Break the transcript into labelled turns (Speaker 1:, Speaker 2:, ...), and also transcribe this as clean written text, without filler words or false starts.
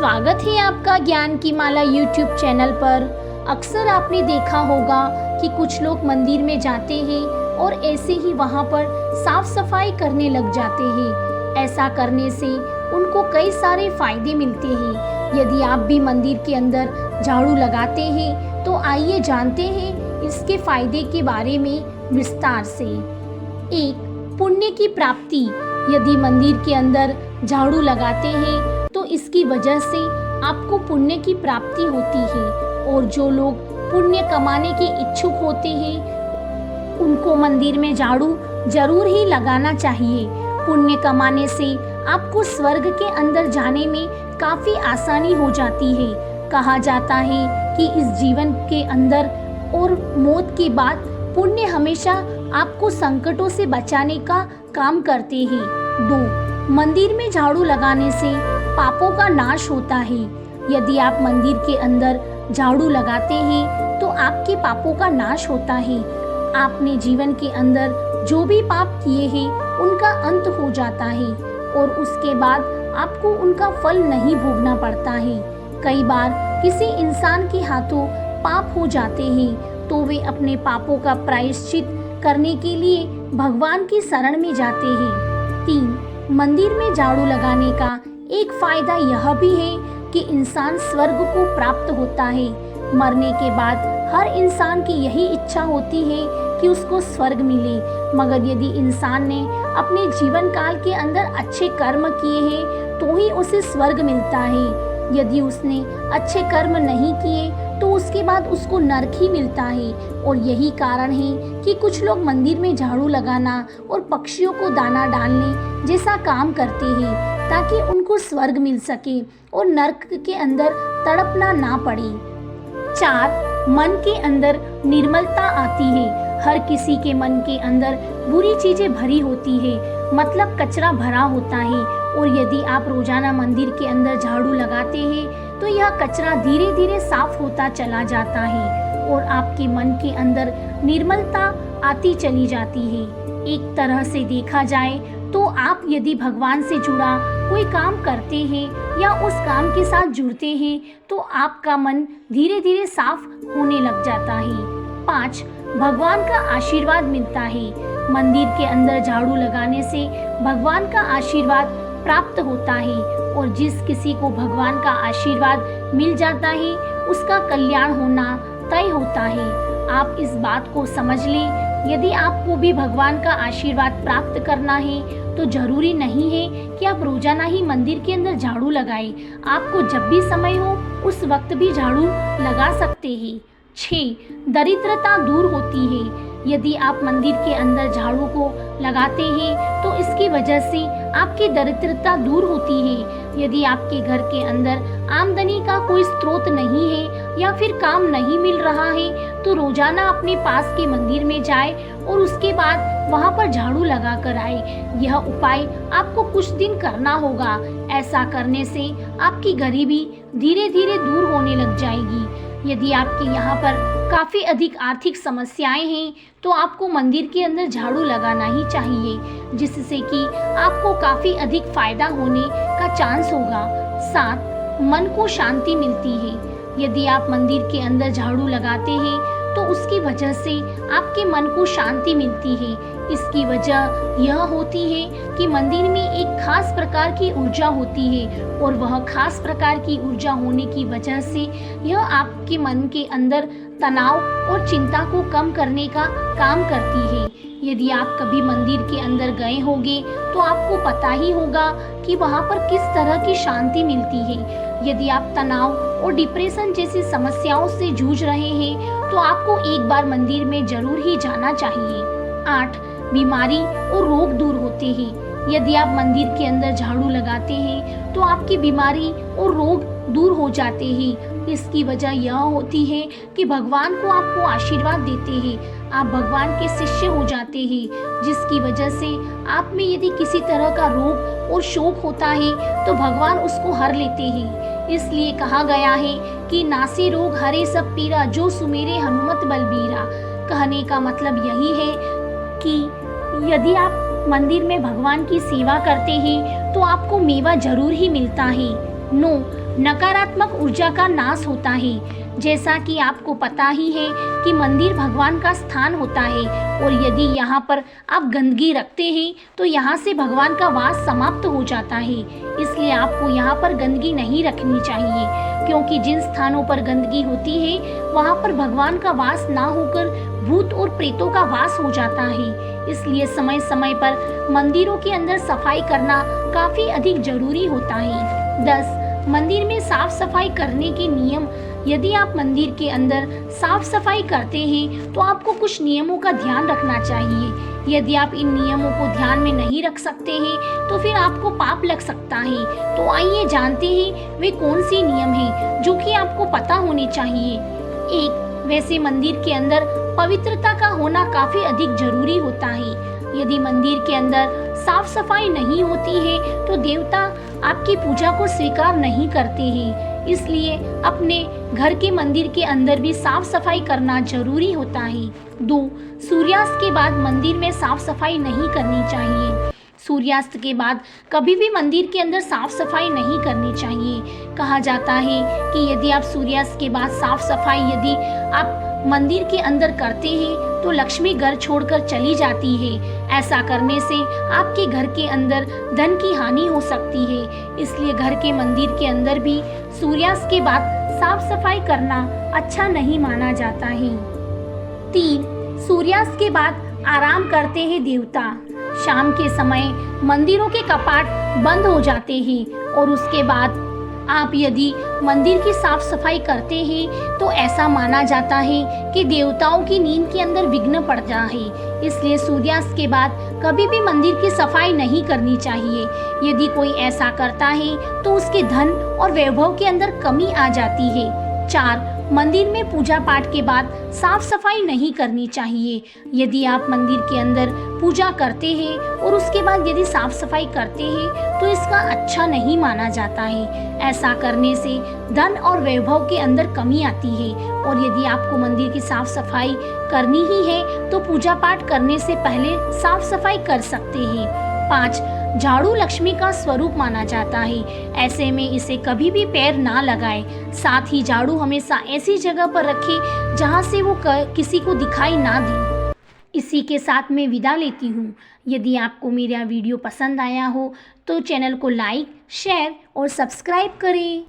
Speaker 1: स्वागत है आपका ज्ञान की माला यूट्यूब चैनल पर। अक्सर आपने देखा होगा कि कुछ लोग मंदिर में जाते हैं और ऐसे ही वहां पर साफ सफाई करने लग जाते हैं। ऐसा करने से उनको कई सारे फायदे मिलते हैं। यदि आप भी मंदिर के अंदर झाड़ू लगाते हैं तो आइए जानते हैं इसके फायदे के बारे में विस्तार से। 1. पुण्य की प्राप्ति। यदि मंदिर के अंदर झाड़ू लगाते हैं तो इसकी वजह से आपको पुण्य की प्राप्ति होती है, और जो लोग पुण्य कमाने के इच्छुक होते हैं उनको मंदिर में झाड़ू जरूर ही लगाना चाहिए। पुण्य कमाने से आपको स्वर्ग के अंदर जाने में काफी आसानी हो जाती है। कहा जाता है कि इस जीवन के अंदर और मौत के बाद पुण्य हमेशा आपको संकटों से बचाने का काम करते हैं। 2. मंदिर में झाड़ू लगाने से पापों का नाश होता है। यदि आप मंदिर के अंदर झाड़ू लगाते हैं तो आपके पापों का नाश होता है। आपने जीवन के अंदर जो भी पाप किए हैं उनका अंत हो जाता है और उसके बाद आपको उनका फल नहीं भोगना पड़ता है। कई बार किसी इंसान के हाथों पाप हो जाते हैं तो वे अपने पापों का प्रायश्चित करने के लिए भगवान की शरण में जाते हैं। 3. मंदिर में झाड़ू लगाने का एक फायदा यह भी है कि इंसान स्वर्ग को प्राप्त होता है। मरने के बाद हर इंसान की यही इच्छा होती है कि उसको स्वर्ग मिले, मगर यदि इंसान ने अपने जीवन काल के अंदर अच्छे कर्म किए हैं तो ही उसे स्वर्ग मिलता है। यदि उसने अच्छे कर्म नहीं किए तो उसके बाद उसको नरक ही मिलता है। और यही कारण है कि कुछ लोग मंदिर में झाड़ू लगाना और पक्षियों को दाना डालने जैसा काम करते हैं ताकि उनको स्वर्ग मिल सके और नरक के अंदर तड़पना ना पड़े। 4. मन के अंदर निर्मलता आती है। हर किसी के मन के अंदर बुरी चीजें भरी होती है, मतलब कचरा भरा होता है, और यदि आप रोजाना मंदिर के अंदर झाड़ू लगाते हैं तो यह कचरा धीरे धीरे साफ होता चला जाता है और आपके मन के अंदर निर्मलता आती चली जाती है। एक तरह से देखा जाए तो आप यदि भगवान से जुड़ा कोई काम करते हैं या उस काम के साथ जुड़ते हैं तो आपका मन धीरे धीरे साफ होने लग जाता है। 5. भगवान का आशीर्वाद मिलता है। मंदिर के अंदर झाड़ू लगाने से भगवान का आशीर्वाद प्राप्त होता है, और जिस किसी को भगवान का आशीर्वाद मिल जाता है उसका कल्याण होना तय होता है। आप इस बात को समझ लें। यदि आपको भी भगवान का आशीर्वाद प्राप्त करना है तो जरूरी नहीं है कि आप रोजाना ही मंदिर के अंदर झाड़ू लगाएं। आपको जब भी समय हो उस वक्त भी झाड़ू लगा सकते हैं। 6. दरिद्रता दूर होती है। यदि आप मंदिर के अंदर झाड़ू को लगाते हैं तो इसकी वजह से आपकी दरिद्रता दूर होती है। यदि आपके घर के अंदर आमदनी का कोई स्रोत नहीं है या फिर काम नहीं मिल रहा है तो रोजाना अपने पास के मंदिर में जाए और उसके बाद वहां पर झाड़ू लगा कर आए। यह उपाय आपको कुछ दिन करना होगा। ऐसा करने से आपकी गरीबी धीरे धीरे दूर होने लग जाएगी। यदि आपके यहाँ पर काफी अधिक आर्थिक समस्याएं हैं तो आपको मंदिर के अंदर झाड़ू लगाना ही चाहिए, जिससे कि आपको काफी अधिक फायदा होने का चांस होगा। 7. मन को शांति मिलती है। यदि आप मंदिर के अंदर झाड़ू लगाते हैं तो उसकी वजह से आपके मन को शांति मिलती है। इसकी वजह यह होती है कि मंदिर में एक खास प्रकार की ऊर्जा होती है, और वह खास प्रकार की ऊर्जा होने की वजह से यह आपके मन के अंदर तनाव और चिंता को कम करने का काम करती है। यदि आप कभी मंदिर के अंदर गए होंगे तो आपको पता ही होगा कि वहाँ पर किस तरह की शांति मिलती है। यदि आप तनाव और डिप्रेशन जैसी समस्याओं से जूझ रहे हैं तो आपको एक बार मंदिर में जरूर ही जाना चाहिए। 8. बीमारी और रोग दूर होते हैं। यदि आप मंदिर के अंदर झाड़ू लगाते हैं तो आपकी बीमारी और रोग दूर हो जाते हैं। इसकी वजह यह होती है कि भगवान को आपको आशीर्वाद देते हैं, आप भगवान के शिष्य हो जाते हैं, जिसकी वजह से आप में यदि किसी तरह का रोग और शोक होता है तो भगवान उसको हर लेते हैं। इसलिए कहा गया है कि नासे रोग हरे सब पीरा, जो सुमेरे हनुमत बलबीरा। कहने का मतलब यही है कि यदि आप मंदिर में भगवान की सेवा करते हैं तो आपको मेवा जरूर ही मिलता है। 9. नकारात्मक ऊर्जा का नाश होता है। जैसा कि आपको पता ही है कि मंदिर भगवान का स्थान होता है और यदि यहाँ पर आप गंदगी रखते हैं तो यहाँ से भगवान का वास समाप्त हो जाता है। इसलिए आपको यहाँ पर गंदगी नहीं रखनी चाहिए, क्योंकि जिन स्थानों पर गंदगी होती है वहाँ पर भगवान का वास ना होकर भूत और प्रेतों का वास हो जाता है। इसलिए समय समय पर मंदिरों के अंदर सफाई करना काफी अधिक जरूरी होता है। 10. मंदिर में साफ सफाई करने के नियम। यदि आप मंदिर के अंदर साफ सफाई करते हैं तो आपको कुछ नियमों का ध्यान रखना चाहिए। यदि आप इन नियमों को ध्यान में नहीं रख सकते हैं तो फिर आपको पाप लग सकता है। तो आइए जानते हैं वे कौन सी नियम हैं जो कि आपको पता होने चाहिए। 1. वैसे मंदिर के अंदर पवित्रता का होना काफी अधिक जरूरी होता है। यदि मंदिर के अंदर साफ सफाई नहीं होती है तो देवता आपकी पूजा को स्वीकार नहीं करते हैं। इसलिए अपने घर के मंदिर के अंदर भी साफ सफाई करना जरूरी होता है। 2. सूर्यास्त के बाद मंदिर में साफ सफाई नहीं करनी चाहिए। सूर्यास्त के बाद कभी भी मंदिर के अंदर साफ सफाई नहीं करनी चाहिए। कहा जाता है कि यदि आप सूर्यास्त के बाद साफ सफाई यदि आप मंदिर के अंदर करते हैं तो लक्ष्मी घर छोड़कर चली जाती है। ऐसा करने से आपके घर के अंदर धन की हानि हो सकती है। इसलिए घर के मंदिर के अंदर भी सूर्यास्त के बाद साफ सफाई करना अच्छा नहीं माना जाता है। 3. सूर्यास्त के बाद आराम करते हैं देवता। शाम के समय मंदिरों के कपाट बंद हो जाते हैं और उसके बाद आप यदि मंदिर की साफ सफाई करते हैं तो ऐसा माना जाता है कि देवताओं की नींद के अंदर विघ्न पड़ जा है। इसलिए सूर्यास्त के बाद कभी भी मंदिर की सफाई नहीं करनी चाहिए। यदि कोई ऐसा करता है तो उसके धन और वैभव के अंदर कमी आ जाती है। 4. मंदिर में पूजा पाठ के बाद साफ सफाई नहीं करनी चाहिए। यदि आप मंदिर के अंदर पूजा करते हैं और उसके बाद यदि साफ सफाई करते हैं तो इसका अच्छा नहीं माना जाता है। ऐसा करने से धन और वैभव के अंदर कमी आती है। और यदि आपको मंदिर की साफ सफाई करनी ही है तो पूजा पाठ करने से पहले साफ सफाई कर सकते हैं। 5. झाड़ू लक्ष्मी का स्वरूप माना जाता है। ऐसे में इसे कभी भी पैर ना लगाए। साथ ही झाड़ू हमेशा ऐसी जगह पर रखें जहां से वो किसी को दिखाई ना दे। इसी के साथ मैं विदा लेती हूँ। यदि आपको मेरा वीडियो पसंद आया हो तो चैनल को लाइक, शेयर और सब्सक्राइब करें।